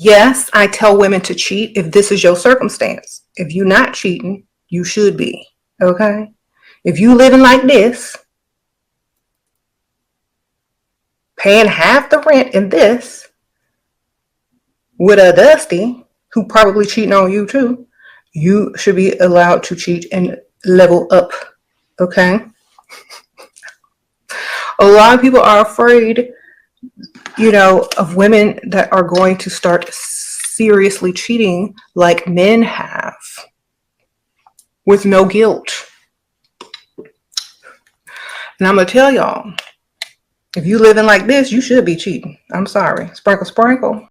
Yes, I tell women to cheat if this is your circumstance. If you're not cheating, you should be. Okay? If you living like this, paying half the rent in this with a Dusty who probably cheating on you too, you should be allowed to cheat and level up. Okay? A lot of people are afraid, of women that are going to start seriously cheating like men have with no guilt. And I'm going to tell y'all, if you living like this, you should be cheating. I'm sorry. Sprinkle, sprinkle.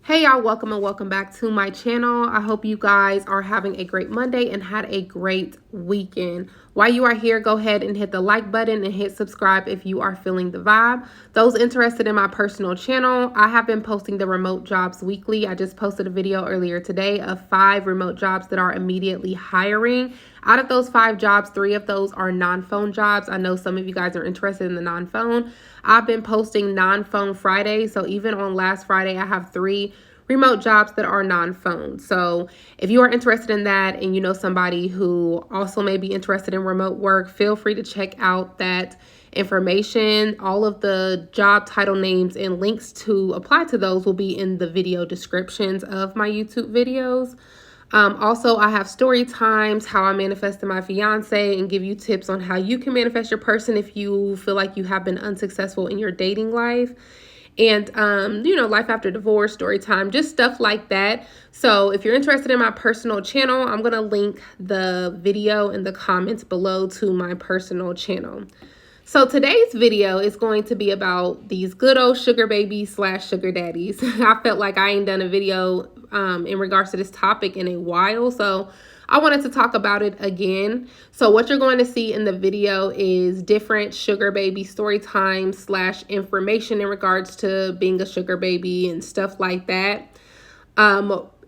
Hey y'all, welcome and welcome back to my channel. I hope you guys are having a great Monday and had a great weekend. While you are here, go ahead and hit the like button and hit subscribe if you are feeling the vibe. Those interested in my personal channel, I have been posting the remote jobs weekly. I just posted a video earlier today of 5 remote jobs that are immediately hiring. Out of those 5 jobs, 3 of those are non-phone jobs. I know some of you guys are interested in the non-phone. I've been posting non-phone Fridays, so even on last Friday, I have 3 remote jobs that are non-phone. So if you are interested in that and you know somebody who also may be interested in remote work, feel free to check out that information. All of the job title names and links to apply to those will be in the video descriptions of my YouTube videos. Also, I have story times, how I manifested my fiance, and give you tips on how you can manifest your person if you feel like you have been unsuccessful in your dating life. And, life after divorce, story time, just stuff like that. So if you're interested in my personal channel, I'm going to link the video in the comments below to my personal channel. So today's video is going to be about these good old sugar babies / sugar daddies. I felt like I ain't done a video in regards to this topic in a while, so I wanted to talk about it again. So what you're going to see in the video is different sugar baby story time / information in regards to being a sugar baby and stuff like that.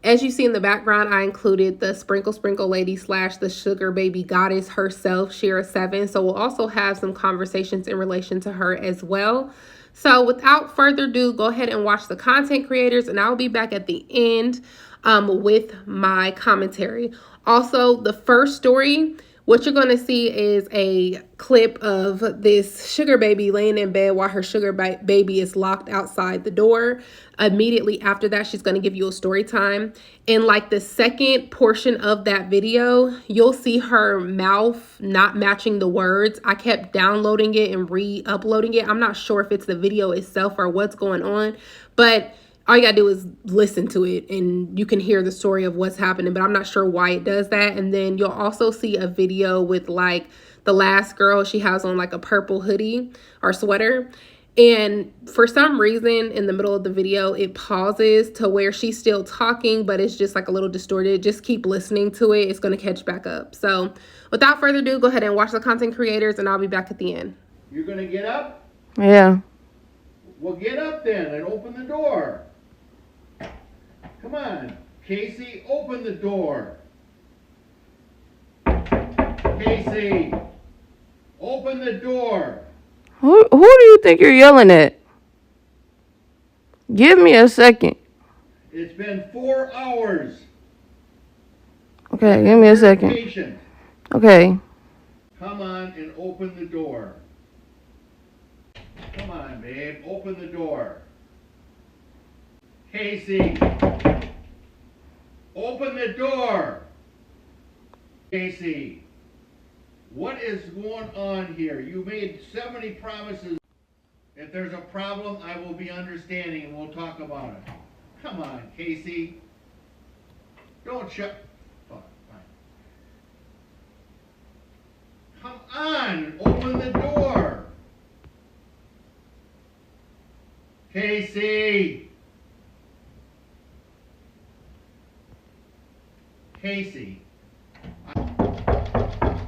As you see in the background, I included the Sprinkle Sprinkle Lady / the Sugar Baby Goddess herself, Shira 7. So we'll also have some conversations in relation to her as well. So without further ado, go ahead and watch the content creators, and I'll be back at the end with my commentary. Also, the first story, what you're going to see is a clip of this sugar baby laying in bed while her sugar baby is locked outside the door. Immediately after that, she's going to give you a story time. In like the second portion of that video, you'll see her mouth not matching the words. I kept downloading it and re-uploading it. I'm not sure if it's the video itself or what's going on, but all you gotta do is listen to it and you can hear the story of what's happening, but I'm not sure why it does that. And then you'll also see a video with like the last girl. She has on like a purple hoodie or sweater. And for some reason in the middle of the video, it pauses to where she's still talking, but it's just like a little distorted. Just keep listening to it. It's going to catch back up. So without further ado, go ahead and watch the content creators and I'll be back at the end. You're going to get up? Yeah. Well, get up then and open the door. Come on, Casey, open the door. Casey, open the door. Who do you think you're yelling at? Give me a second. It's been 4 hours. Okay, give me a second. Patient. Okay. Come on and open the door. Come on, babe, open the door. Casey, open the door. Casey, what is going on here? You made so many promises. If there's a problem, I will be understanding and we'll talk about it. Come on, Casey. Don't shut. Oh, fine. Come on, open the door. Casey. Casey.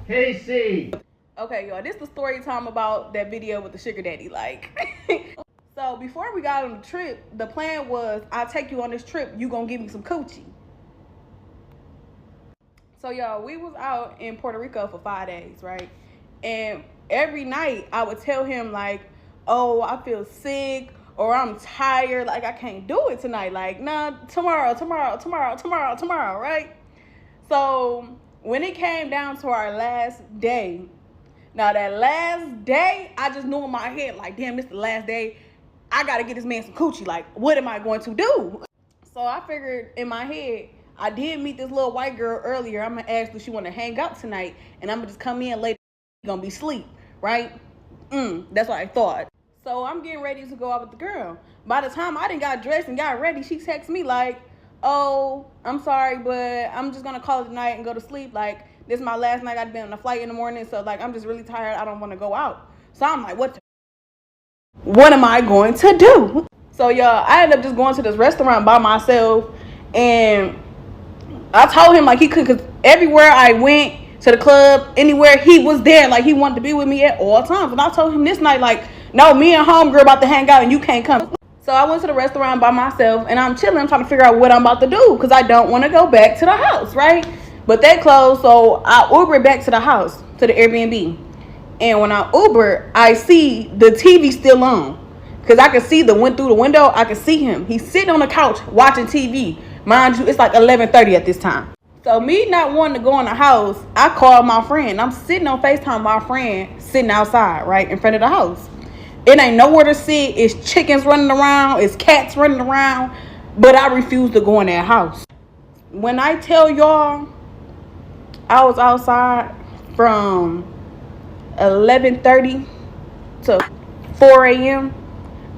Casey. Okay, y'all, this is the story time about that video with the sugar daddy. Like, so before we got on the trip, the plan was, I'll take you on this trip, you gonna give me some coochie. So y'all, we was out in Puerto Rico for 5 days, right? And every night I would tell him like, oh, I feel sick, or I'm tired, like I can't do it tonight. Like, nah, tomorrow, right? So when it came down to our last day, now that last day, I just knew in my head, like, damn, this is the last day. I gotta get this man some coochie. Like, what am I going to do? So I figured in my head, I did meet this little white girl earlier. I'm gonna ask if she wanna hang out tonight, and I'm gonna just come in later. Gonna be asleep, right? That's what I thought. So I'm getting ready to go out with the girl. By the time I done got dressed and got ready, she texts me like, oh, I'm sorry, but I'm just gonna call it a night and go to sleep. Like, this is my last night. I've been on a flight in the morning, so like I'm just really tired. I don't want to go out. So I'm like, what am I going to do? So y'all, I ended up just going to this restaurant by myself, and I told him like he could, cause everywhere I went, to the club, anywhere, he was there. Like, he wanted to be with me at all times. And I told him this night, like, no, me and homegirl about to hang out and you can't come. So I went to the restaurant by myself, and I'm chilling. I'm trying to figure out what I'm about to do, because I don't want to go back to the house, right? But they closed, so I Ubered back to the house, to the Airbnb. And when I Uber, I see the TV still on, because I can see went through the window. I can see him. He's sitting on the couch watching TV. Mind you, it's like 11:30 at this time. So me not wanting to go in the house, I called my friend. I'm sitting on FaceTime with my friend sitting outside, right, in front of the house. It ain't nowhere to sit. It's chickens running around. It's cats running around. But I refuse to go in that house. When I tell y'all, I was outside from 11:30 to 4 a.m.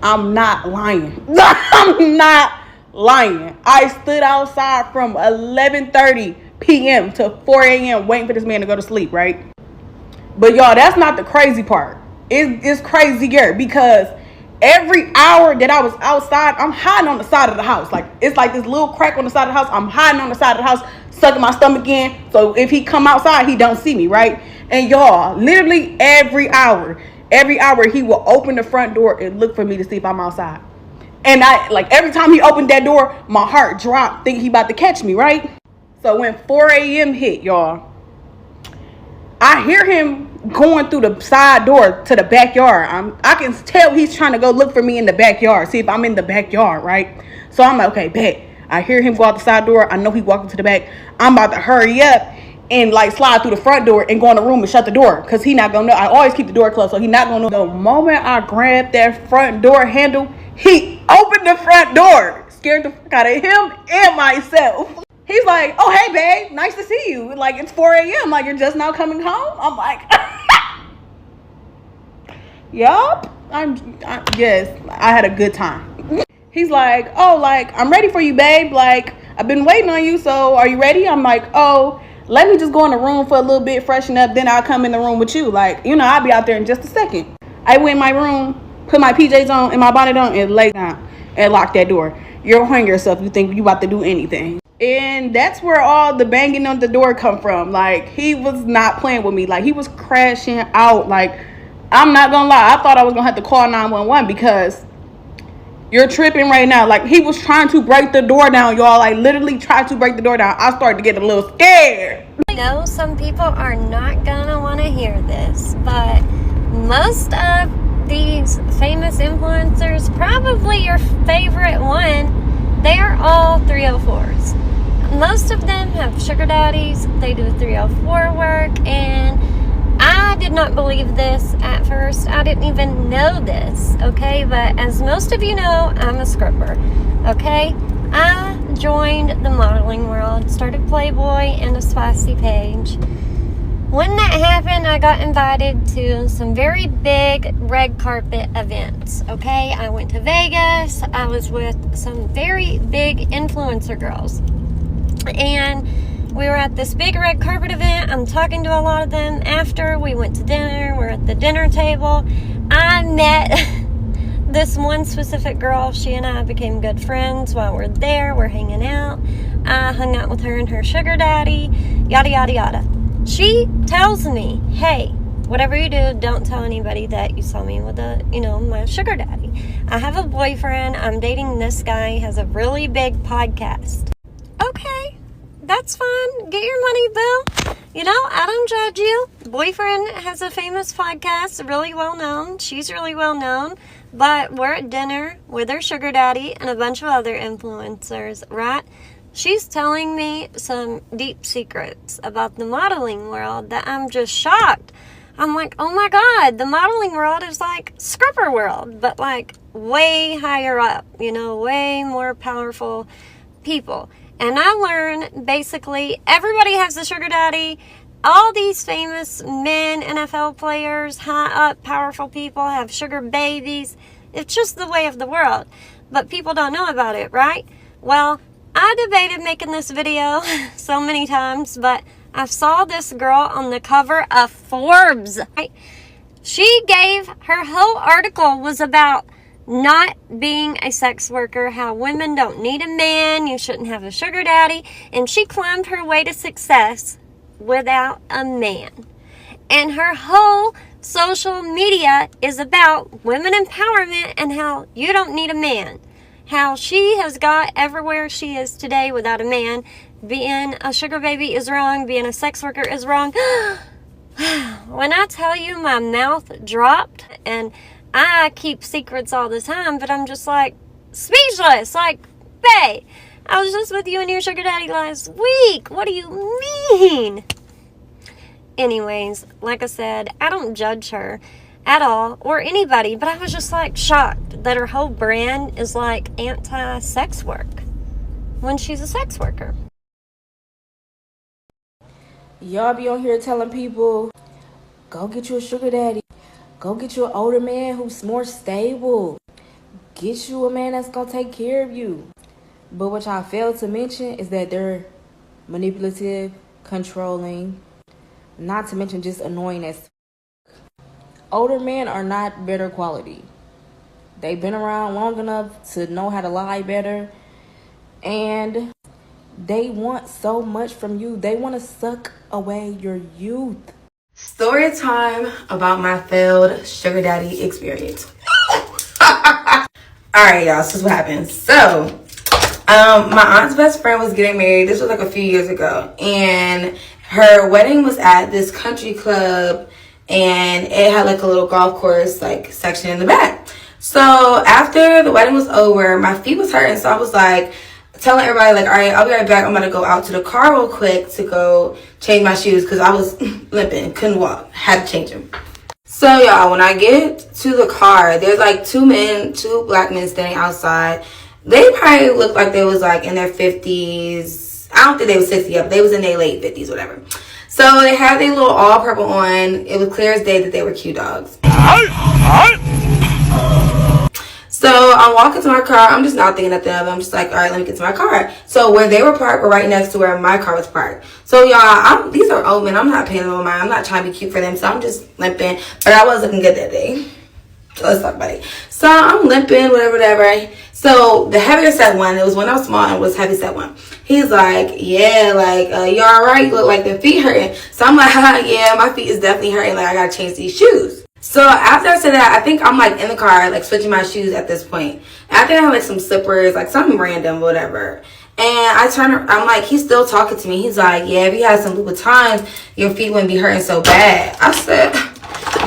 I'm not lying. I'm not lying. I stood outside from 11:30 p.m. to 4 a.m. waiting for this man to go to sleep, right? But y'all, that's not the crazy part. It's crazier, because every hour that I was outside, I'm hiding on the side of the house. Like, it's like this little crack on the side of the house. I'm hiding on the side of the house, sucking my stomach in, so if he come outside, he don't see me, right? And y'all, literally every hour he will open the front door and look for me to see if I'm outside. And I, like, every time he opened that door, my heart dropped, thinking he about to catch me, right? So when 4 a.m. hit, y'all, I hear him going through the side door to the backyard. I can tell he's trying to go look for me in the backyard, see if I'm in the backyard, right? So I'm like, okay, bet. I hear him go out the side door. I know he walking to the back. I'm about to hurry up and like slide through the front door and go in the room and shut the door, because he not gonna know. I always keep the door closed, so he not gonna know. The moment I grabbed that front door handle, he opened the front door, scared the fuck out of him and myself. He's like, oh, hey, babe, nice to see you. Like, it's 4 a.m. Like, you're just now coming home? I'm like, yup. Yes, I had a good time. He's like, oh, like, I'm ready for you, babe. Like, I've been waiting on you, so are you ready? I'm like, oh, let me just go in the room for a little bit, freshen up, then I'll come in the room with you. Like, you know, I'll be out there in just a second. I went in my room, put my PJs on and my bonnet on, and lay down and lock that door. You're hanging yourself. You think you about to do anything. And that's where all the banging on the door come from. Like, he was not playing with me. Like, he was crashing out. Like, I'm not gonna lie, I thought I was gonna have to call 911, because you're tripping right now. Like, he was trying to break the door down, y'all. Like, literally tried to break the door down. I started to get a little scared. I know some people are not gonna want to hear this, but most of these famous influencers, probably your favorite one, they are all 304s. Most of them have sugar daddies. They do 304 work, and I did not believe this at first. I didn't even know this, okay? But as most of you know, I'm a scripper, okay? I joined the modeling world, started Playboy and a Spicy page. When that happened, I got invited to some very big red carpet events, okay? I went to Vegas. I was with some very big influencer girls. And we were at this big red carpet event. I'm talking to a lot of them after. We went to dinner. We're at the dinner table. I met this one specific girl. She and I became good friends while we're there. We're hanging out. I hung out with her and her sugar daddy, yada, yada, yada. She tells me, hey, whatever you do, don't tell anybody that you saw me with my sugar daddy. I have a boyfriend. I'm dating this guy. He has a really big podcast. Okay, That's fine. Get your money, boo. You know, I don't judge you. Boyfriend has a famous podcast, really well known. She's really well known. But we're at dinner with her sugar daddy and a bunch of other influencers, right? She's telling me some deep secrets about the modeling world that I'm just shocked. I'm like, oh my God, the modeling world is like stripper world, but like way higher up, you know, way more powerful people. And I learned basically everybody has a sugar daddy. All these famous men, NFL players, high up, powerful people have sugar babies. It's just the way of the world. But people don't know about it, right? Well, I debated making this video so many times, but I saw this girl on the cover of Forbes. She gave, her whole article was about not being a sex worker, how women don't need a man, you shouldn't have a sugar daddy, and she climbed her way to success without a man. And her whole social media is about women empowerment and how you don't need a man. How she has got everywhere she is today without a man. Being a sugar baby is wrong, being a sex worker is wrong. When I tell you my mouth dropped, and I keep secrets all the time, but I'm just like speechless. Like, bae, I was just with you and your sugar daddy last week. What do you mean? Anyways, like I said, I don't judge her at all or anybody, but I was just like shocked that her whole brand is like anti-sex work when she's a sex worker. Y'all be on here telling people, go get you a sugar daddy. Go get you an older man who's more stable. Get you a man that's going to take care of you. But what y'all fail to mention is that they're manipulative, controlling, not to mention just annoying as older men are not better quality. They've been around long enough to know how to lie better. And they want so much from you. They want to suck away your youth. Story time about my failed sugar daddy experience. Alright, y'all, so this is what happened. So, my aunt's best friend was getting married. This was like a few years ago. And her wedding was at this country club. And it had like a little golf course like section in the back. So, after the wedding was over, my feet was hurting. So, I was like, telling everybody, like, all right, I'll be right back. I'm going to go out to the car real quick to go change my shoes because I was limping, couldn't walk, had to change them. So, y'all, when I get to the car, there's like two black men standing outside. They probably looked like they was like in their 50s. I don't think they was 60 up. They was in their late 50s, whatever. So, they had their little all purple on. It was clear as day that they were cute dogs. So I'm walking to my car. I'm just not thinking nothing of it. I'm just like, all right, let me get to my car. So where they were parked were right next to where my car was parked. So y'all, these are old men. I'm not paying them no mind. I'm not trying to be cute for them. So I'm just limping. But I was looking good that day. So let's talk about it. So I'm limping, whatever. So the heavier set one, it was when I was small and was heavy set one. He's like, yeah, like, you all right? You look like the feet hurting. So I'm like, yeah, my feet is definitely hurting. Like, I got to change these shoes. So after I said that, I think I'm like in the car, like switching my shoes at this point. And I think I have like some slippers, like something random, whatever. And I turn around, I'm like, he's still talking to me. He's like, yeah, if you had some Louboutins, your feet wouldn't be hurting so bad. I said,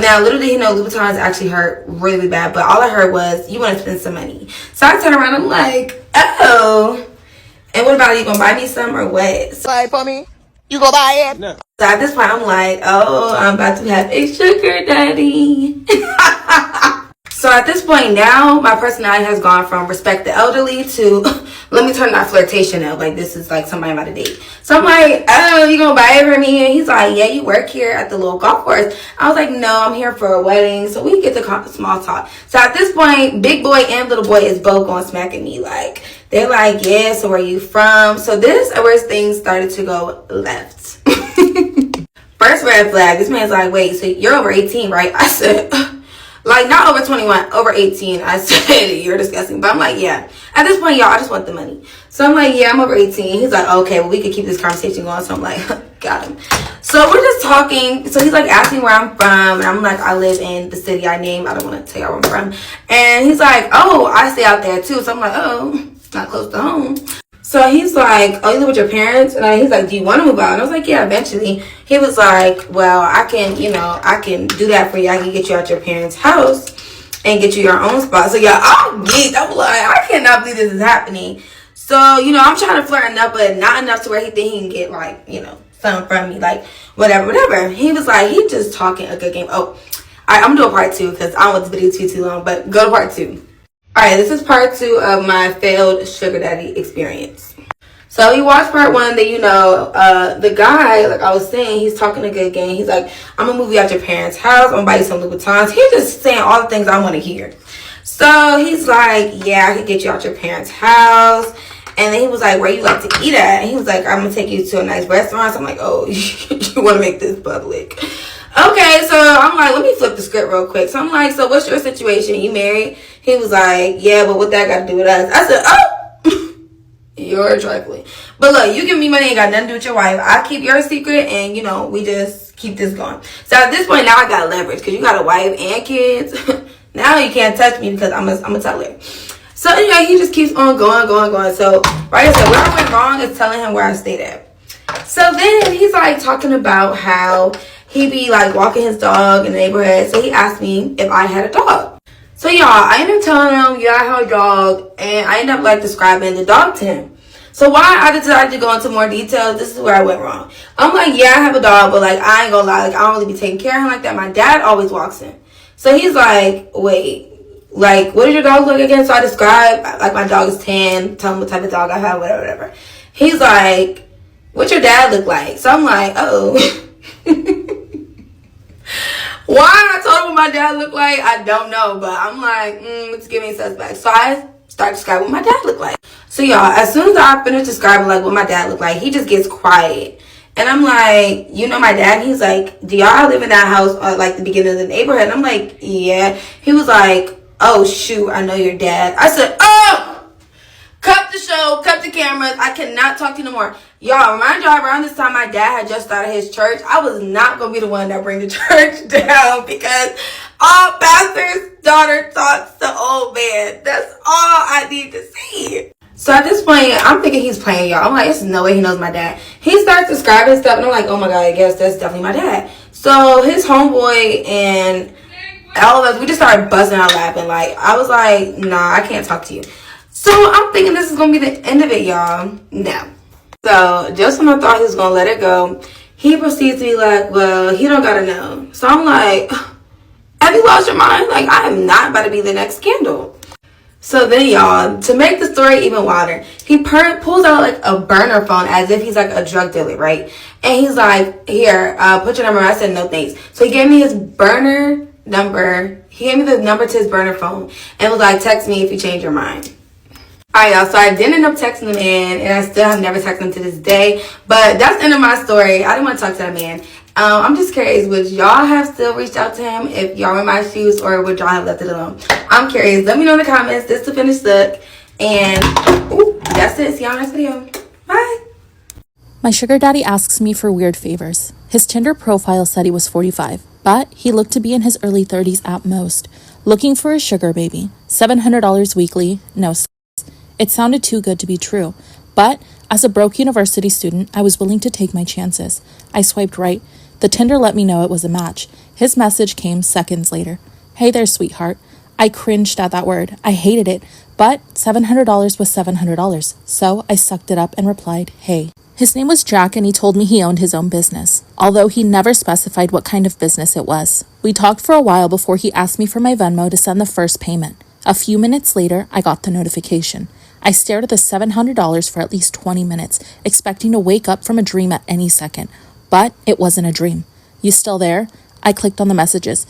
now little did he know Louboutins actually hurt really bad. But all I heard was, you want to spend some money. So I turn around, I'm like, oh. And what about you, gonna buy me some or what? So, Buy it for me? You go buy it? No. So at this point, I'm like, oh, I'm about to have a sugar daddy. So at this point now, my personality has gone from respect the elderly to let me turn that flirtation up. Like, this is like somebody I'm about to date. So I'm like, oh, you gonna buy it for me? And he's like, yeah, you work here at the little golf course. I was like, no, I'm here for a wedding. So we get to small talk. So at this point, big boy and little boy is both going smacking me. Like, they're like, yeah, so where you from? So this is where things started to go left. First red flag, this man's like, wait, so you're over 18, right? I said, like, not over 21, over 18. I said, you're disgusting. But I'm like, yeah. At this point, y'all, I just want the money. So I'm like, yeah, I'm over 18. He's like, okay, well, we could keep this conversation going. So I'm like, got him. So we're just talking. So he's like asking where I'm from. And I'm like, I live in the city I named. I don't want to tell y'all where I'm from. And he's like, oh, I stay out there too. So I'm like, oh, not close to home. So he's like, oh, you live with your parents? And he's like, do you want to move out? And I was like, yeah, eventually. He was like, well, I can do that for you. I can get you out your parents' house and get you your own spot. So yeah, I'm geeked. I'm like, I cannot believe this is happening. So, I'm trying to flirt enough, but not enough to where he think he can get something from me. Like, whatever. He was like, he just talking a good game. Oh, all right, I'm gonna do a part 2 because I don't want this video to be too long, but go to part 2. All right, this is part 2 of my failed sugar daddy experience. So you watched part 1, that the guy, like I was saying, he's talking a good game. He's like, I'm gonna move you out your parents' house. I'm gonna buy you some Louboutins. He's just saying all the things I want to hear. So he's like, yeah, I can get you out your parents' house. And then he was like, where you like to eat at? And he was like, I'm gonna take you to a nice restaurant. So I'm like, oh, you want to make this public? Okay, so I'm like, let me flip the script real quick. So I'm like, so what's your situation? You married? He was like, yeah, but what that got to do with us? I said, oh, you're trifling. But look, you give me money, ain't got nothing to do with your wife. I keep your secret, and we just keep this going. So at this point, now I got leverage because you got a wife and kids. Now you can't touch me because I'm gonna tell her. So anyway, he just keeps on going. So like I said, where I went wrong is telling him where I stayed at. So then he's like talking about how he be like walking his dog in the neighborhood. So he asked me if I had a dog. So y'all, I ended up telling him, yeah, I have a dog, and I ended up like describing the dog to him. So why I decided to go into more details, this is where I went wrong. I'm like, yeah, I have a dog, but like I ain't gonna lie, like I don't really be taking care of him like that. My dad always walks him. So he's like, wait, like what does your dog look like again? So I describe like my dog is tan, tell him what type of dog I have, whatever. He's like, what's your dad look like? So I'm like, oh. Why I told him what my dad looked like, I don't know. But I'm like, it's giving suspect. So I start describing what my dad looked like. So y'all, as soon as I finish describing like what my dad looked like, he just gets quiet. And I'm like, my dad? He's like, do y'all live in that house at like the beginning of the neighborhood? And I'm like, yeah. He was like, oh shoot, I know your dad. I said, oh! Cut the show, cut the cameras. I cannot talk to you no more. Y'all, remind y'all, around this time my dad had just started his church. I was not going to be the one that bring the church down because all pastor's daughter talks to old man. That's all I need to see. So at this point, I'm thinking he's playing, y'all. I'm like, there's no way he knows my dad. He starts describing stuff, and I'm like, oh my God, I guess that's definitely my dad. So his homeboy and all of us, we just started buzzing out laughing. Like, I was like, nah, I can't talk to you. So I'm thinking this is going to be the end of it, y'all. No. So just when I thought he was going to let it go, he proceeds to be like, well, he don't got to know. So I'm like, have you lost your mind? Like, I am not about to be the next scandal. So then, y'all, to make the story even wilder, he pulls out like a burner phone as if he's like a drug dealer, right? And he's like, here, put your number. I said, no thanks. So he gave me his burner number. He gave me the number to his burner phone and was like, text me if you change your mind. Alright, y'all, so I did end up texting the man, and I still have never texted him to this day. But that's the end of my story. I didn't want to talk to that man. I'm just curious, would y'all have still reached out to him if y'all were in my shoes, or would y'all have left it alone? I'm curious. Let me know in the comments. This is the finished look. And that's it. See y'all next video. Bye. My sugar daddy asks me for weird favors. His Tinder profile said he was 45, but he looked to be in his early 30s at most. Looking for a sugar baby. $700 weekly. No. It sounded too good to be true, but as a broke university student, I was willing to take my chances. I swiped right. The Tinder let me know it was a match. His message came seconds later. Hey there, sweetheart. I cringed at that word. I hated it, but $700 was $700, so I sucked it up and replied, hey. His name was Jack, and he told me he owned his own business, although he never specified what kind of business it was. We talked for a while before he asked me for my Venmo to send the first payment. A few minutes later, I got the notification. I stared at the $700 for at least 20 minutes, expecting to wake up from a dream at any second. But it wasn't a dream. You still there? I clicked on the messages.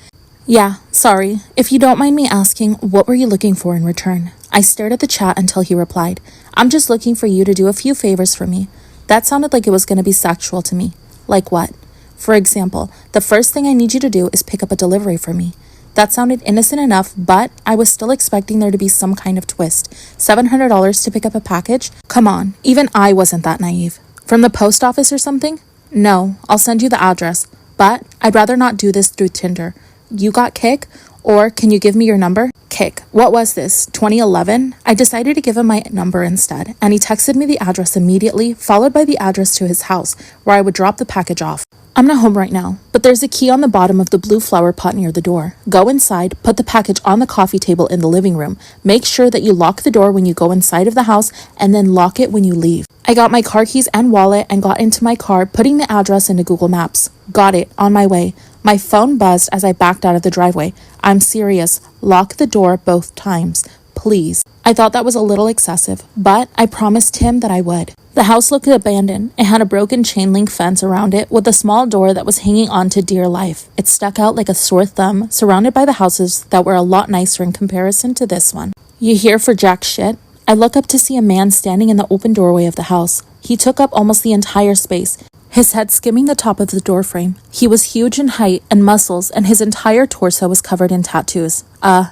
Yeah, sorry. If you don't mind me asking, what were you looking for in return? I stared at the chat until he replied, I'm just looking for you to do a few favors for me. That sounded like it was going to be sexual to me. Like what? For example, the first thing I need you to do is pick up a delivery for me. That sounded innocent enough, but I was still expecting there to be some kind of twist. $700 to pick up a package? Come on, even I wasn't that naive. From the post office or something? No, I'll send you the address. But I'd rather not do this through Tinder. You got kick? Or, can you give me your number? Kick. What was this, 2011? I decided to give him my number instead, and he texted me the address immediately, followed by the address to his house, where I would drop the package off. I'm not home right now, but there's a key on the bottom of the blue flower pot near the door. Go inside, put the package on the coffee table in the living room. Make sure that you lock the door when you go inside of the house, and then lock it when you leave. I got my car keys and wallet and got into my car, putting the address into Google Maps. Got it, on my way. My phone buzzed as I backed out of the driveway. I'm serious. Lock the door both times, please. I thought that was a little excessive, but I promised him that I would. The house looked abandoned. It had a broken chain link fence around it with a small door that was hanging on to dear life. It stuck out like a sore thumb, surrounded by the houses that were a lot nicer in comparison to this one. You here for jack shit? I look up to see a man standing in the open doorway of the house. He took up almost the entire space, his head skimming the top of the doorframe. He was huge in height and muscles, and his entire torso was covered in tattoos.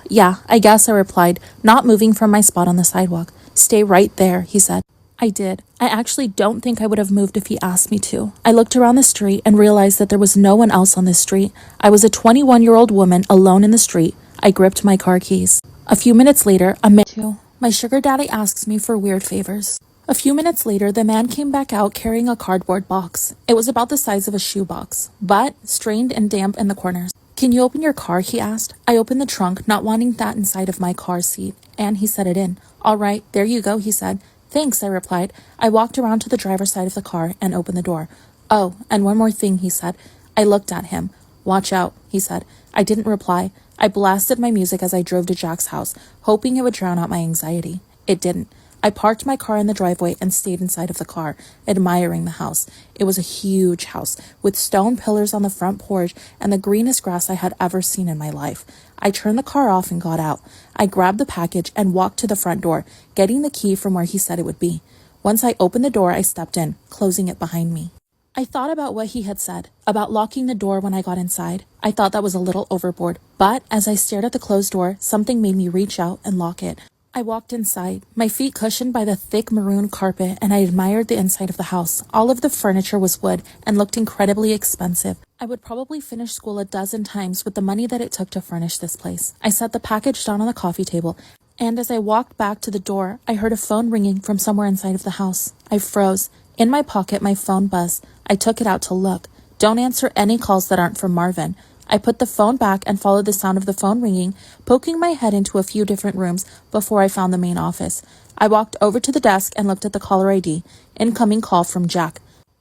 Yeah, I guess, I replied, not moving from my spot on the sidewalk. Stay right there, he said. I did. I actually don't think I would have moved if he asked me to. I looked around the street and realized that there was no one else on this street. I was a 21-year-old woman alone in the street. I gripped my car keys. A few minutes later, my sugar daddy asks me for weird favors. A few minutes later, the man came back out carrying a cardboard box. It was about the size of a shoebox, but strained and damp in the corners. Can you open your car? He asked. I opened the trunk, not wanting that inside of my car seat, and he set it in. All right, there you go, he said. Thanks, I replied. I walked around to the driver's side of the car and opened the door. Oh, and one more thing, he said. I looked at him. Watch out, he said. I didn't reply. I blasted my music as I drove to Jack's house, hoping it would drown out my anxiety. It didn't. I parked my car in the driveway and stayed inside of the car, admiring the house. It was a huge house, with stone pillars on the front porch and the greenest grass I had ever seen in my life. I turned the car off and got out. I grabbed the package and walked to the front door, getting the key from where he said it would be. Once I opened the door, I stepped in, closing it behind me. I thought about what he had said, about locking the door when I got inside. I thought that was a little overboard, but as I stared at the closed door, something made me reach out and lock it. I walked inside, my feet cushioned by the thick maroon carpet, and I admired the inside of the house. All of the furniture was wood and looked incredibly expensive. I would probably finish school a dozen times with the money that it took to furnish this place. I set the package down on the coffee table, and as I walked back to the door, I heard a phone ringing from somewhere inside of the house. I froze. In my pocket, my phone buzzed. I took it out to look. Don't answer any calls that aren't from Marvin. I put the phone back and followed the sound of the phone ringing, poking my head into a few different rooms before I found the main office. I walked over to the desk and looked at the caller ID. Incoming call from Jack.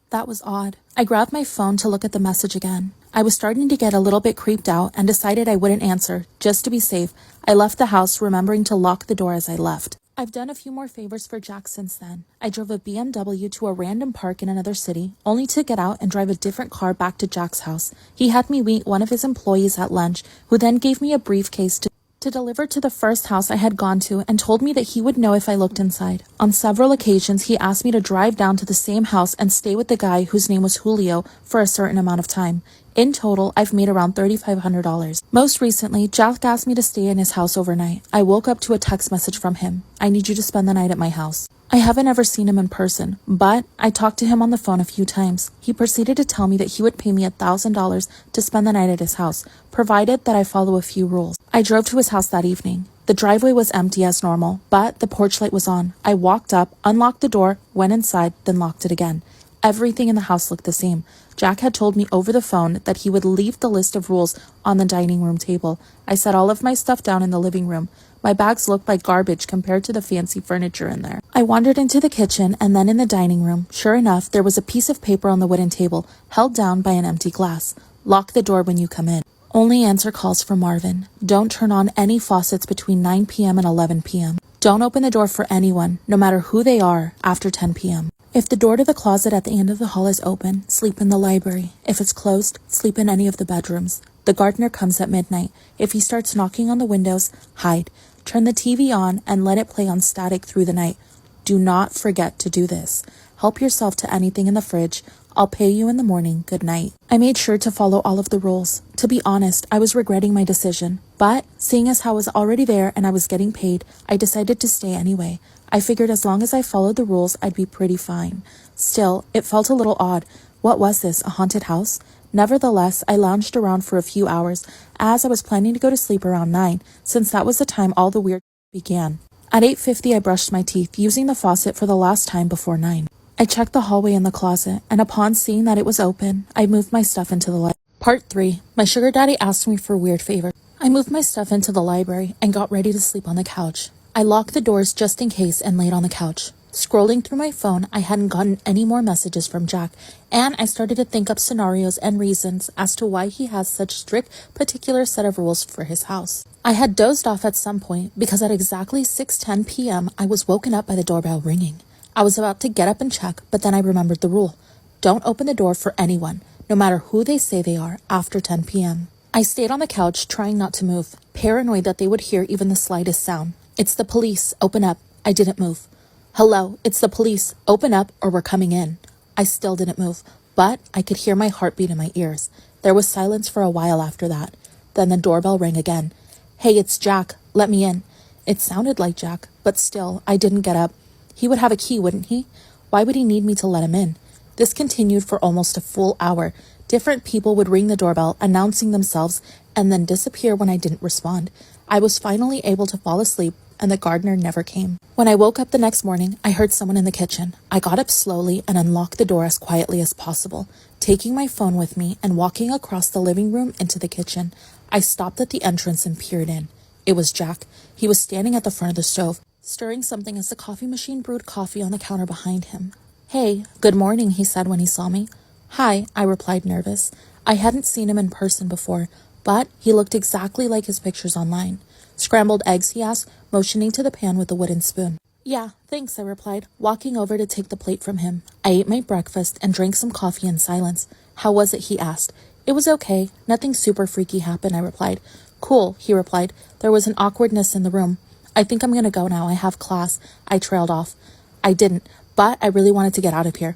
That was odd. I grabbed my phone to look at the message again. I was starting to get a little bit creeped out and decided I wouldn't answer, just to be safe. I left the house, remembering to lock the door as I left. I've done a few more favors for Jack since then. I drove a BMW to a random park in another city, only to get out and drive a different car back to Jack's house. He had me meet one of his employees at lunch, who then gave me a briefcase to deliver to the first house I had gone to and told me that he would know if I looked inside. On several occasions, he asked me to drive down to the same house and stay with the guy whose name was Julio for a certain amount of time. In total, I've made around $3,500. Most recently, Jack asked me to stay in his house overnight. I woke up to a text message from him. I need you to spend the night at my house. I haven't ever seen him in person, but I talked to him on the phone a few times. He proceeded to tell me that he would pay me $1,000 to spend the night at his house, provided that I follow a few rules. I drove to his house that evening. The driveway was empty as normal, but the porch light was on. I walked up, unlocked the door, went inside, then locked it again. Everything in the house looked the same. Jack had told me over the phone that he would leave the list of rules on the dining room table. I set all of my stuff down in the living room. My bags looked like garbage compared to the fancy furniture in there. I wandered into the kitchen and then in the dining room. Sure enough, there was a piece of paper on the wooden table, held down by an empty glass. Lock the door when you come in. Only answer calls from Marvin. Don't turn on any faucets between 9 p.m. and 11 p.m. Don't open the door for anyone, no matter who they are, after 10 p.m. If the door to the closet at the end of the hall is open, sleep in the library. If it's closed, sleep in any of the bedrooms. The gardener comes at midnight. If he starts knocking on the windows, hide. Turn the TV on and let it play on static through the night. Do not forget to do this. Help yourself to anything in the fridge. I'll pay you in the morning. Good night. I made sure to follow all of the rules. To be honest, I was regretting my decision. But seeing as how I was already there and I was getting paid, I decided to stay anyway. I figured as long as I followed the rules, I'd be pretty fine. Still, it felt a little odd. What was this, a haunted house? Nevertheless, I lounged around for a few hours as I was planning to go to sleep around 9, since that was the time all the weird began. At 8:50, I brushed my teeth, using the faucet for the last time before 9. I checked the hallway and the closet, and upon seeing that it was open, I moved my stuff into the library. Part 3. My sugar daddy asked me for weird favors. I moved my stuff into the library and got ready to sleep on the couch. I locked the doors just in case and laid on the couch. Scrolling through my phone, I hadn't gotten any more messages from Jack, and I started to think up scenarios and reasons as to why he has such strict, particular set of rules for his house. I had dozed off at some point because at exactly 6:10 p.m. I was woken up by the doorbell ringing. I was about to get up and check, but then I remembered the rule. Don't open the door for anyone, no matter who they say they are, after 10 p.m. I stayed on the couch, trying not to move, paranoid that they would hear even the slightest sound. It's the police. Open up. I didn't move. Hello, it's the police. Open up or we're coming in. I still didn't move, but I could hear my heartbeat in my ears. There was silence for a while after that. Then the doorbell rang again. Hey, it's Jack. Let me in. It sounded like Jack, but still, I didn't get up. He would have a key, wouldn't he? Why would he need me to let him in? This continued for almost a full hour. Different people would ring the doorbell, announcing themselves, and then disappear when I didn't respond. I was finally able to fall asleep, and the gardener never came. When I woke up the next morning, I heard someone in the kitchen. I got up slowly and unlocked the door as quietly as possible, taking my phone with me and walking across the living room into the kitchen. I stopped at the entrance and peered in. It was Jack. He was standing at the front of the stove, stirring something as the coffee machine brewed coffee on the counter behind him. Hey, good morning, he said when he saw me. Hi, I replied, nervous. I hadn't seen him in person before, but he looked exactly like his pictures online. Scrambled eggs, he asked, motioning to the pan with the wooden spoon. Yeah, thanks, I replied, walking over to take the plate from him. I ate my breakfast and drank some coffee in silence. How was it, he asked. It was okay. Nothing super freaky happened, I replied. Cool, he replied. There was an awkwardness in the room. I think I'm gonna go now. I have class. I trailed off. I didn't, but I really wanted to get out of here.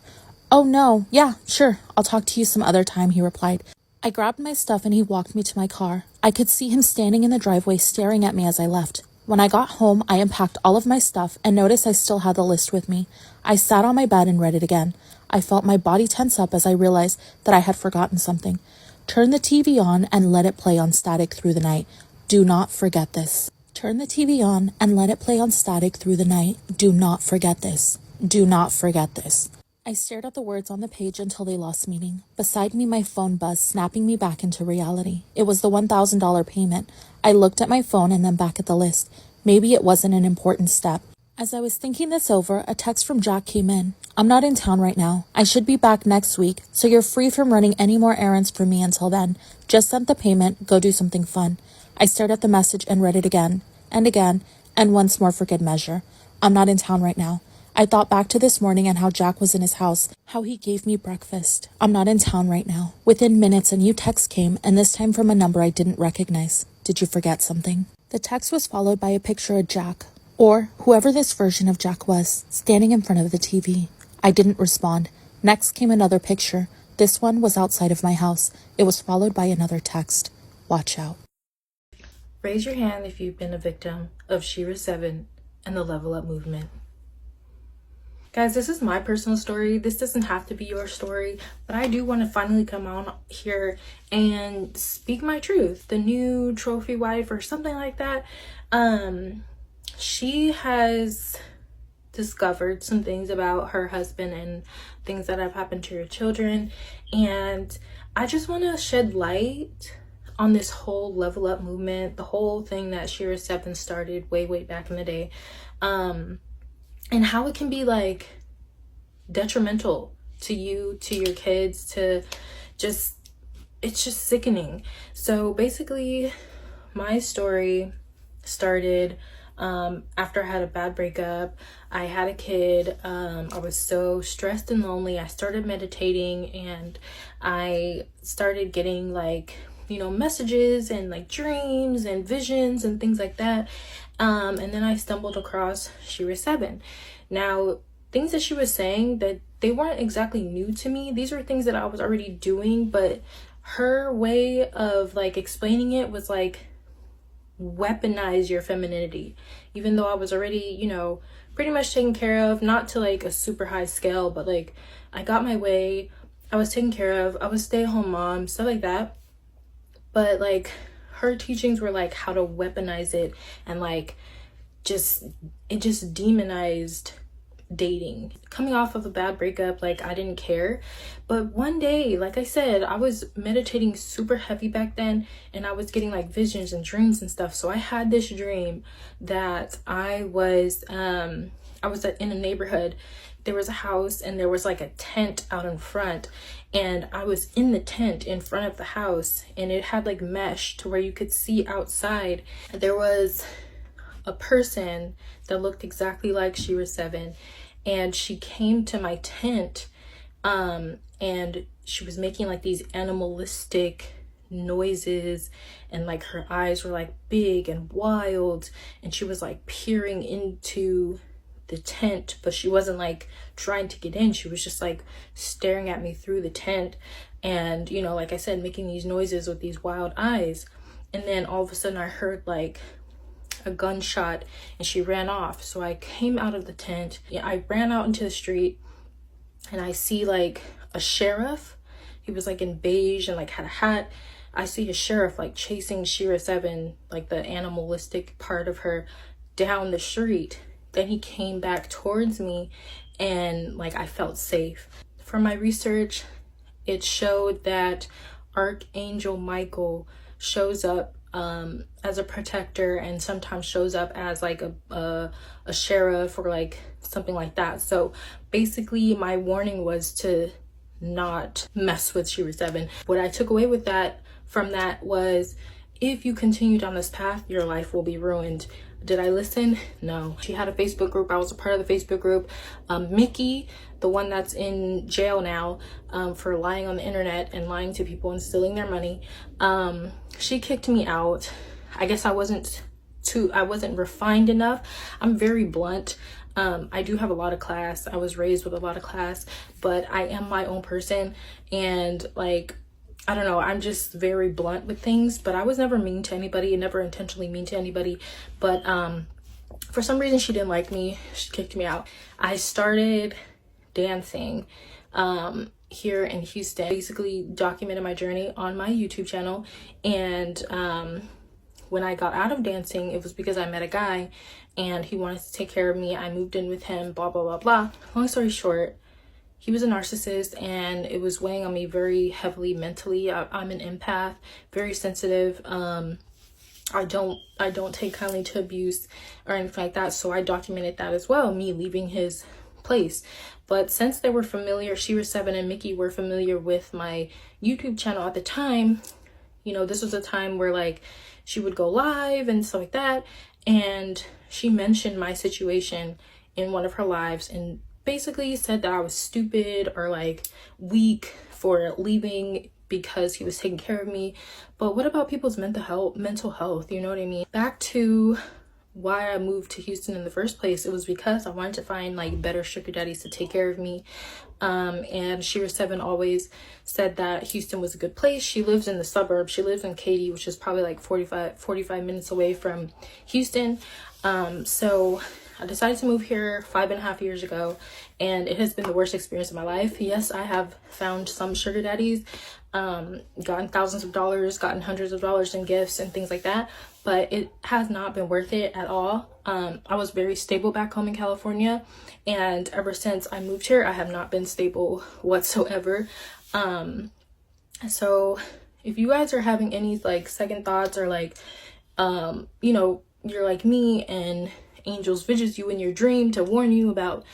Oh no, yeah, sure. I'll talk to you some other time, he replied. I grabbed my stuff and he walked me to my car. I could see him standing in the driveway staring at me as I left. When I got home, I unpacked all of my stuff and noticed I still had the list with me. I sat on my bed and read it again. I felt my body tense up as I realized that I had forgotten something. Turn the TV on and let it play on static through the night. Do not forget this. Turn the TV on and let it play on static through the night. Do not forget this. Do not forget this. I stared at the words on the page until they lost meaning. Beside me, my phone buzzed, snapping me back into reality. It was the $1,000 payment. I looked at my phone and then back at the list. Maybe it wasn't an important step. As I was thinking this over, a text from Jack came in. I'm not in town right now. I should be back next week, so you're free from running any more errands for me until then. Just sent the payment. Go do something fun. I stared at the message and read it again, and once more for good measure. I'm not in town right now. I thought back to this morning and how Jack was in his house, how he gave me breakfast. I'm not in town right now. Within minutes, a new text came, and this time from a number I didn't recognize. Did you forget something? The text was followed by a picture of Jack, or whoever this version of Jack was, standing in front of the TV. I didn't respond. Next came another picture. This one was outside of my house. It was followed by another text. Watch out. Raise your hand if you've been a victim of Shira 7 and the Level Up movement. Guys, this is my personal story. This doesn't have to be your story, but I do want to finally come on here and speak my truth. The new trophy wife or something like that. She has discovered some things about her husband and things that have happened to her children. And I just want to shed light on this whole Level Up movement, the whole thing that Shira 7 started way back in the day. And how it can be like detrimental to you, to your kids, to just, it's just sickening. So basically my story started after I had a bad breakup. I had a kid. I was so stressed and lonely. I started meditating and I started getting like, you know, messages and like dreams and visions and things like that. And then I stumbled across Shira 7. Now, things that she was saying, that they weren't exactly new to me. These were things that I was already doing, but her way of like explaining it was like, weaponize your femininity. Even though I was already, you know, pretty much taken care of, not to like a super high scale, but like I got my way. I was taken care of. I was stay-at-home mom, stuff like that. But like her teachings were like how to weaponize it, and like it just demonized dating. Coming off of a bad breakup, like I didn't care. But one day, like I said, I was meditating super heavy back then, and I was getting like visions and dreams and stuff. So I had this dream that I was in a neighborhood. There was a house and there was like a tent out in front, and I was in the tent in front of the house, and it had like mesh to where you could see outside. There was a person that looked exactly like she was 7, and she came to my tent, and she was making like these animalistic noises, and like her eyes were like big and wild, and she was like peering into the tent, but she wasn't like trying to get in. She was just like staring at me through the tent, and you know, like I said, making these noises with these wild eyes. And then all of a sudden I heard like a gunshot, and she ran off. So I came out of the tent. I ran out into the street, and I see like a sheriff. He was like in beige and like had a hat. I see a sheriff like chasing Shira 7, like the animalistic part of her, down the street. Then he came back towards me, and like I felt safe. For my research, it showed that Archangel Michael shows up as a protector, and sometimes shows up as like a sheriff or like something like that. So basically my warning was to not mess with Shira 7. What I took away with that from that was, if you continue down this path, your life will be ruined. Did I listen? No. She had a Facebook group. I was a part of the Facebook group. Mickey, the one that's in jail now for lying on the internet and lying to people and stealing their money, she kicked me out. I guess I wasn't refined enough. I'm very blunt. I do have a lot of class. I was raised with a lot of class, but I am my own person, and like, I don't know, I'm just very blunt with things. But I was never mean to anybody, and never intentionally mean to anybody. But for some reason she didn't like me. She kicked me out. I started dancing here in Houston. Basically documented my journey on my YouTube channel. And when I got out of dancing, it was because I met a guy and he wanted to take care of me. I moved in with him, blah blah blah blah. Long story short, he was a narcissist, and it was weighing on me very heavily mentally. I'm an empath, very sensitive. I don't take kindly to abuse or anything like that. So I documented that as well, me leaving his place. But since they were familiar, Shira 7 and Mickey were familiar with my YouTube channel at the time, you know, this was a time where like she would go live and stuff like that. And she mentioned my situation in one of her lives, and basically said that I was stupid or like weak for leaving because he was taking care of me. But what about people's mental health, you know what I mean? Back to why I moved to Houston in the first place. It was because I wanted to find like better sugar daddies to take care of me. And Shira 7 always said that Houston was a good place. She lives in the suburbs. She lives in Katy, which is probably like 45 minutes away from Houston. So I decided to move here 5.5 years ago, and it has been the worst experience of my life. Yes, I have found some sugar daddies, gotten thousands of dollars, gotten hundreds of dollars in gifts and things like that, but it has not been worth it at all. I was very stable back home in California, and ever since I moved here, I have not been stable whatsoever. So if you guys are having any like second thoughts, or like, you know, you're like me and angels visits you in your dream to warn you about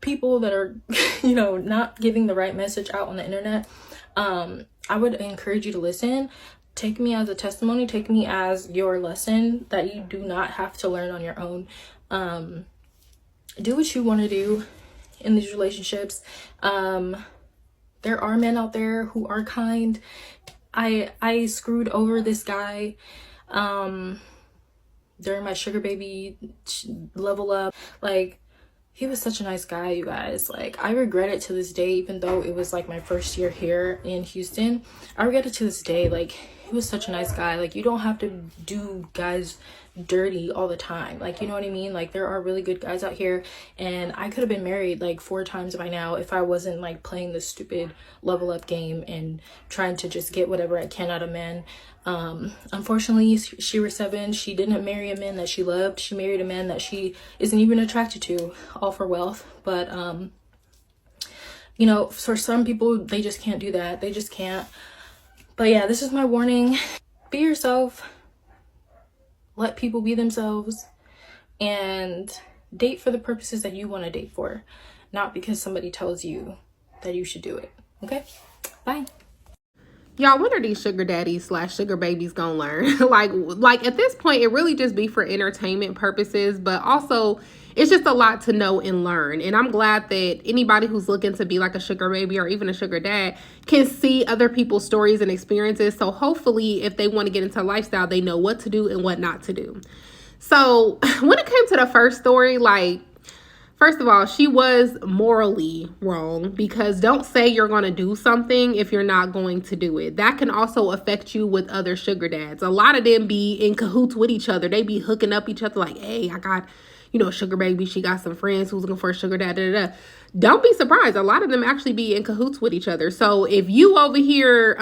people that are, you know, not giving the right message out on the internet, I would encourage you to listen. Take me as a testimony. Take me as your lesson that you do not have to learn on your own. Do what you want to do in these relationships. There are men out there who are kind. I screwed over this guy during my Sugar Baby level up. Like, he was such a nice guy, you guys. Like, I regret it to this day, even though it was like my first year here in Houston. I regret it to this day. Like, he was such a nice guy. Like, you don't have to do guys dirty all the time. Like, you know what I mean? Like, there are really good guys out here, and I could have been married like 4 times by now if I wasn't like playing this stupid level up game and trying to just get whatever I can out of men. Unfortunately, she was 7. She didn't marry a man that she loved. She married a man that she isn't even attracted to, all for wealth. But you know, for some people, they just can't do that. They just can't. But yeah, this is my warning. Be yourself. Let people be themselves. And date for the purposes that you want to date for. Not because somebody tells you that you should do it. Okay? Bye. Y'all, when are these sugar daddies / sugar babies gonna learn? like at this point, it really just be for entertainment purposes, but also it's just a lot to know and learn. And I'm glad that anybody who's looking to be like a sugar baby or even a sugar dad can see other people's stories and experiences. So hopefully, if they want to get into a lifestyle, they know what to do and what not to do. So when it came to the first story, like, first of all, she was morally wrong, because don't say you're going to do something if you're not going to do it. That can also affect you with other sugar dads. A lot of them be in cahoots with each other. They be hooking up each other like, hey, I got, you know, sugar baby. She got some friends who's looking for a sugar dad. Da, da, da. Don't be surprised. A lot of them actually be in cahoots with each other. So if you over here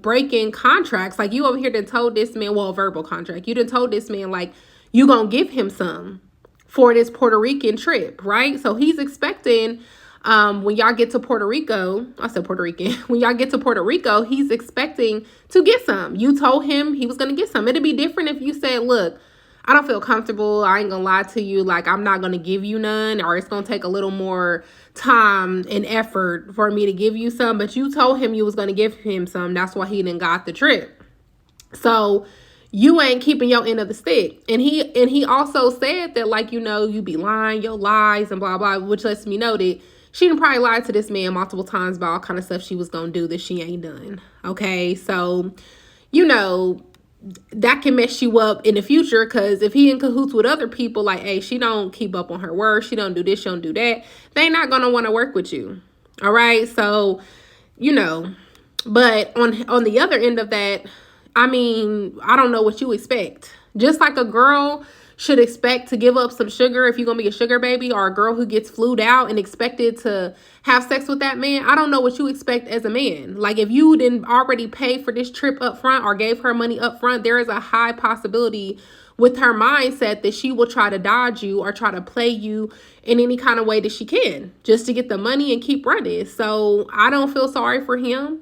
breaking contracts, like you over here done told this man, well, verbal contract, you done told this man like you going to give him some for this Puerto Rican trip, right? So he's expecting when y'all get to Puerto Rico, I said Puerto Rican, when y'all get to Puerto Rico, he's expecting to get some. You told him he was going to get some. It'd be different if you said, look, I don't feel comfortable. I ain't going to lie to you. Like, I'm not going to give you none, or it's going to take a little more time and effort for me to give you some. But you told him you was going to give him some. That's why he didn't got the trip. So you ain't keeping your end of the stick. And he also said that, like, you know, you be lying, your lies and blah, blah, which lets me know that she done probably lied to this man multiple times about all kind of stuff she was going to do that she ain't done. Okay. So, you know, that can mess you up in the future, because if he in cahoots with other people, like, hey, she don't keep up on her word, she don't do this, she don't do that, they not going to want to work with you. All right. So, you know, but on the other end of that, I mean, I don't know what you expect. Just like a girl should expect to give up some sugar if you're going to be a sugar baby, or a girl who gets flued out and expected to have sex with that man. I don't know what you expect as a man. Like, if you didn't already pay for this trip up front or gave her money up front, there is a high possibility with her mindset that she will try to dodge you or try to play you in any kind of way that she can just to get the money and keep running. So I don't feel sorry for him.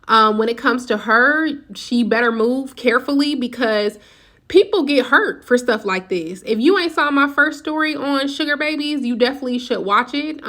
When it comes to her, she better move carefully, because people get hurt for stuff like this. If you ain't saw my first story on sugar babies, you definitely should watch it.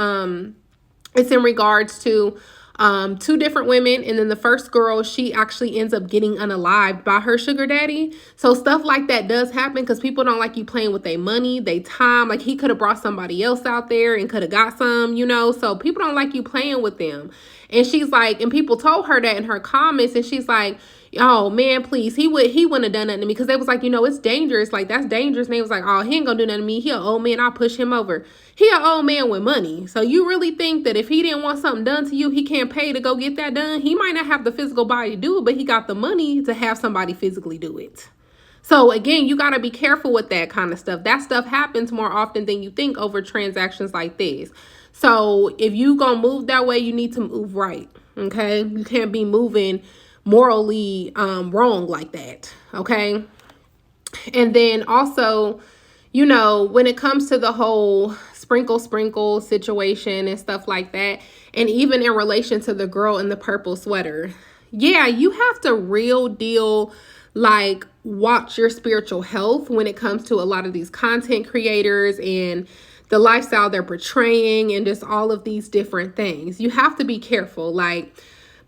It's in regards to 2 different women, and then the first girl, she actually ends up getting unalived by her sugar daddy. So stuff like that does happen, because people don't like you playing with their money, their time. Like, he could have brought somebody else out there and could have got some, you know. So people don't like you playing with them. And she's like, and people told her that in her comments, and she's like, oh man, please, he wouldn't have done nothing to me, because they was like, you know, it's dangerous, like, that's dangerous. And they was like, oh, he ain't gonna do nothing to me, he an old man, I'll push him over. He an old man with money. So you really think that if he didn't want something done to you, he can't pay to go get that done? He might not have the physical body to do it, but he got the money to have somebody physically do it. So again, you got to be careful with that kind of stuff. That stuff happens more often than you think over transactions like this. So if you gonna move that way, you need to move right. Okay, you can't be moving morally wrong like that. Okay. And then also, you know, when it comes to the whole sprinkle situation and stuff like that, and even in relation to the girl in the purple sweater, yeah, you have to real deal, like, watch your spiritual health when it comes to a lot of these content creators and the lifestyle they're portraying and just all of these different things. You have to be careful. Like,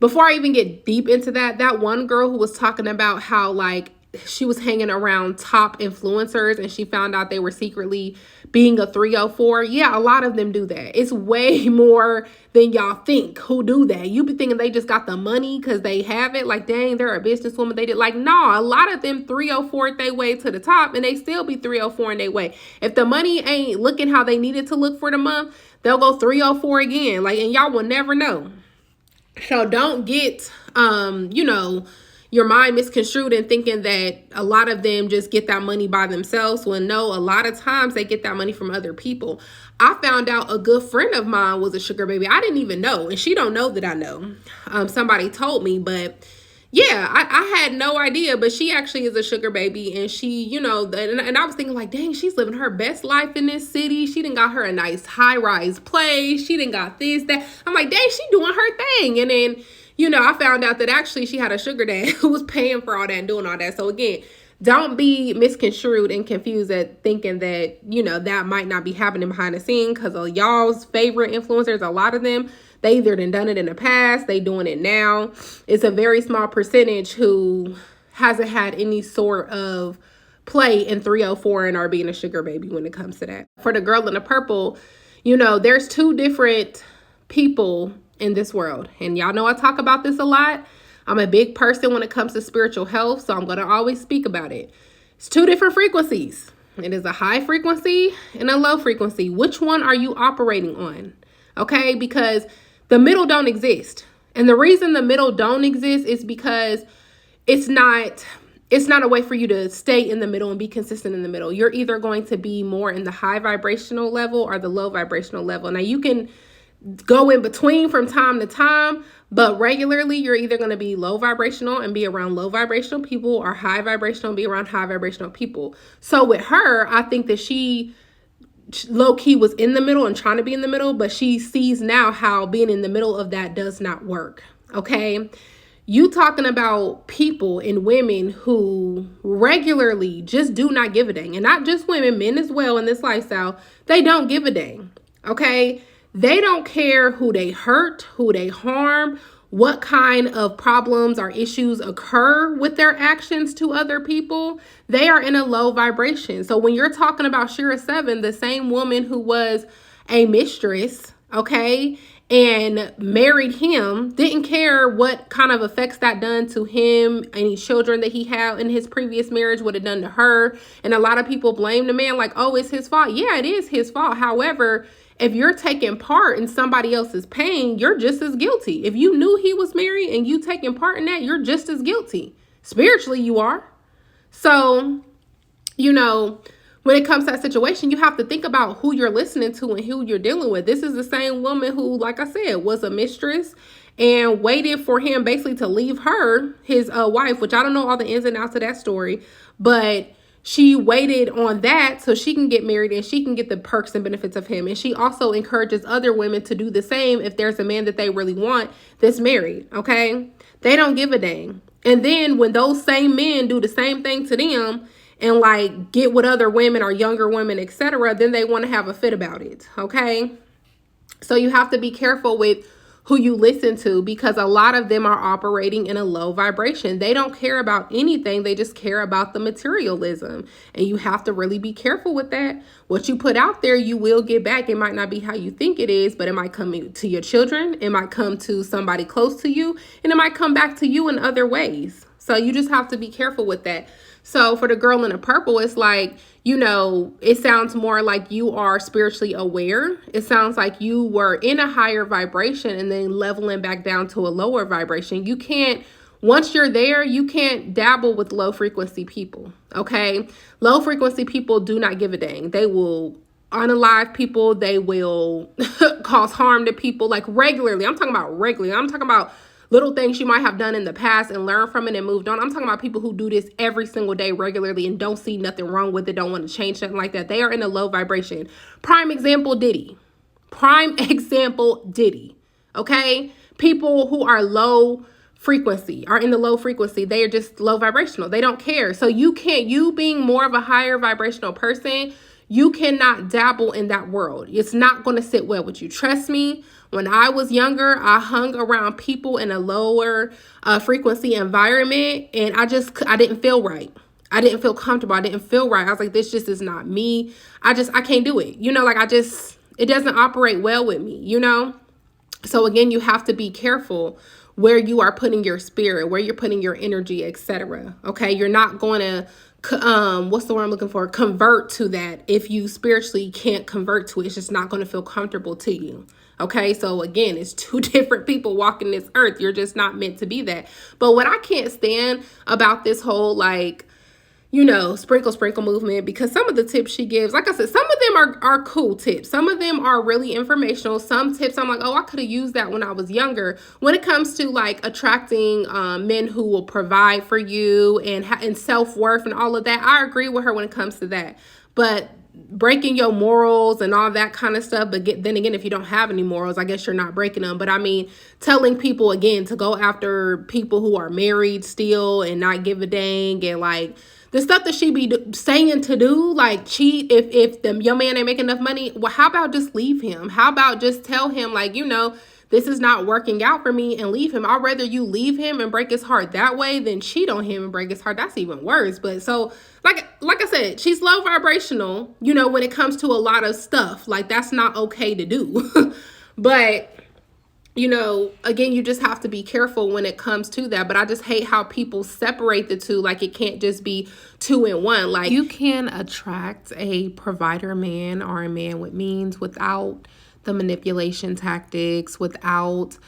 before I even get deep into that one girl who was talking about how, like, she was hanging around top influencers and she found out they were secretly being a 304. Yeah, a lot of them do that. It's way more than y'all think who do that. You be thinking they just got the money because they have it. Like, dang, they're a businesswoman. They did. Like, no, a lot of them 304 their way to the top, and they still be 304 in their way. If the money ain't looking how they needed to look for the month, they'll go 304 again. Like, and y'all will never know. So don't get, you know, your mind misconstrued and thinking that a lot of them just get that money by themselves. Well, no, a lot of times they get that money from other people. I found out a good friend of mine was a sugar baby. I didn't even know, and she don't know that I know. Somebody told me, but yeah, I had no idea, but she actually is a sugar baby, and she, you know, and I was thinking like, dang, she's living her best life in this city. She done got her a nice high-rise place. She done got this, that. I'm like, dang, she doing her thing. And then, you know, I found out that actually she had a sugar dad who was paying for all that and doing all that. So again, don't be misconstrued and confused at thinking that, you know, that might not be happening behind the scene, because y'all's favorite influencers, a lot of them, they either done it in the past, they doing it now. It's a very small percentage who hasn't had any sort of play in 304 and are being a sugar baby when it comes to that. For the girl in the purple, you know, there's two different people in this world. And y'all know I talk about this a lot. I'm a big person when it comes to spiritual health, so I'm going to always speak about it. It's two different frequencies. It is a high frequency and a low frequency. Which one are you operating on? Okay, because the middle don't exist. And the reason the middle don't exist is because it's not a way for you to stay in the middle and be consistent in the middle. You're either going to be more in the high vibrational level or the low vibrational level. Now you can go in between from time to time, but regularly you're either going to be low vibrational and be around low vibrational people, or high vibrational and be around high vibrational people. So with her, I think that she low-key was in the middle and trying to be in the middle, but she sees now how being in the middle of that does not work. Okay, you talking about people and women who regularly just do not give a dang, and not just women, men as well in this lifestyle. They don't give a dang. Okay, they don't care who they hurt, who they harm, what kind of problems or issues occur with their actions to other people. They are in a low vibration. So when you're talking about Shira 7, the same woman who was a mistress, okay, and married him, didn't care what kind of effects that done to him, any children that he had in his previous marriage would have done to her. And a lot of people blame the man like, oh, it's his fault. Yeah, it is his fault. However, if you're taking part in somebody else's pain, you're just as guilty. If you knew he was married and you taking part in that, you're just as guilty. Spiritually, you are. So, you know, when it comes to that situation, you have to think about who you're listening to and who you're dealing with. This is the same woman who, like I said, was a mistress and waited for him basically to leave her, his wife, which I don't know all the ins and outs of that story, but she waited on that so she can get married and she can get the perks and benefits of him. And she also encourages other women to do the same if there's a man that they really want that's married, okay? They don't give a dang. And then when those same men do the same thing to them and like get with other women or younger women, etc., then they want to have a fit about it, okay? So you have to be careful with who you listen to, because a lot of them are operating in a low vibration. They don't care about anything. They just care about the materialism. And you have to really be careful with that. What you put out there, you will get back. It might not be how you think it is, but it might come to your children. It might come to somebody close to you, and it might come back to you in other ways. So you just have to be careful with that. So for the girl in the purple, it's like, you know, it sounds more like you are spiritually aware. It sounds like you were in a higher vibration and then leveling back down to a lower vibration. You can't, once you're there, you can't dabble with low frequency people, okay? Low frequency people do not give a dang. They will unalive people. They will cause harm to people like regularly. I'm talking about regularly. I'm talking about little things you might have done in the past and learned from it and moved on. I'm talking about people who do this every single day regularly and don't see nothing wrong with it, don't want to change something like that. They are in a low vibration. Prime example, Diddy. Prime example, Diddy. Okay? People who are low frequency are in the low frequency. They are just low vibrational. They don't care. So you being more of a higher vibrational person, you cannot dabble in that world. It's not going to sit well with you. Trust me. When I was younger, I hung around people in a lower frequency environment, and I didn't feel right. I didn't feel comfortable. I didn't feel right. I was like, this just is not me. I can't do it. You know, like it doesn't operate well with me, you know? So again, you have to be careful where you are putting your spirit, where you're putting your energy, etc. Okay, you're not going to what's the word I'm looking for? Convert to that if you spiritually can't convert to it. It's just not going to feel comfortable to you. Okay, so again, it's two different people walking this earth. You're just not meant to be that. But what I can't stand about this whole like, you know, sprinkle movement, because some of the tips she gives, like I said, some of them are cool tips. Some of them are really informational. Some tips I'm like, oh, I could have used that when I was younger. When it comes to like attracting men who will provide for you and self-worth and all of that, I agree with her when it comes to that. But breaking your morals and all that kind of stuff, but then again, if you don't have any morals, I guess you're not breaking them. But I mean, telling people again to go after people who are married still and not give a dang, and like the stuff that she be saying to do, like cheat if your man ain't making enough money. Well, how about just leave him? How about just tell him, like, you know, this is not working out for me, and leave him. I'd rather you leave him and break his heart that way than cheat on him and break his heart. That's even worse. But so like I said, she's low vibrational, you know, when it comes to a lot of stuff. Like, that's not okay to do. But you know, again, you just have to be careful when it comes to that. But I just hate how people separate the two. Like, it can't just be two in one. Like, you can attract a provider man or a man with means without the manipulation tactics, without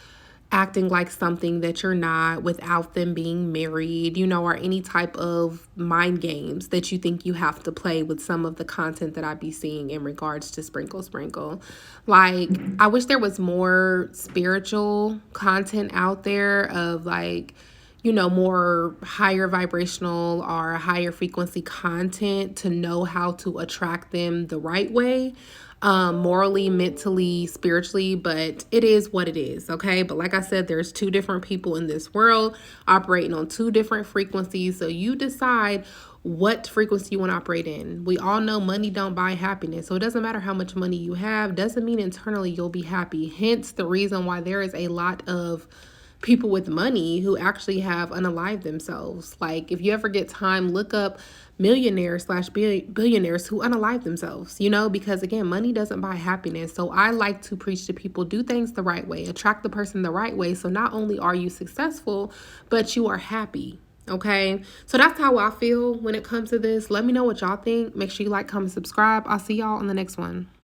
acting like something that you're not, without them being married, you know, or any type of mind games that you think you have to play with some of the content that I be seeing in regards to sprinkle. Like, I wish there was more spiritual content out there of like, you know, more higher vibrational or higher frequency content to know how to attract them the right way, morally, mentally, spiritually. But it is what it is, okay? But like I said, there's two different people in this world operating on two different frequencies, so you decide what frequency you want to operate in. We all know money don't buy happiness, so it doesn't matter how much money you have, doesn't mean internally you'll be happy. Hence the reason why there is a lot of people with money who actually have unalived themselves. Like, if you ever get time, look up millionaires / billionaires who unalive themselves, you know, because again, money doesn't buy happiness. So I like to preach to people, do things the right way, attract the person the right way. So not only are you successful, but you are happy. Okay, so that's how I feel when it comes to this. Let me know what y'all think. Make sure you like, comment, subscribe. I'll see y'all on the next one.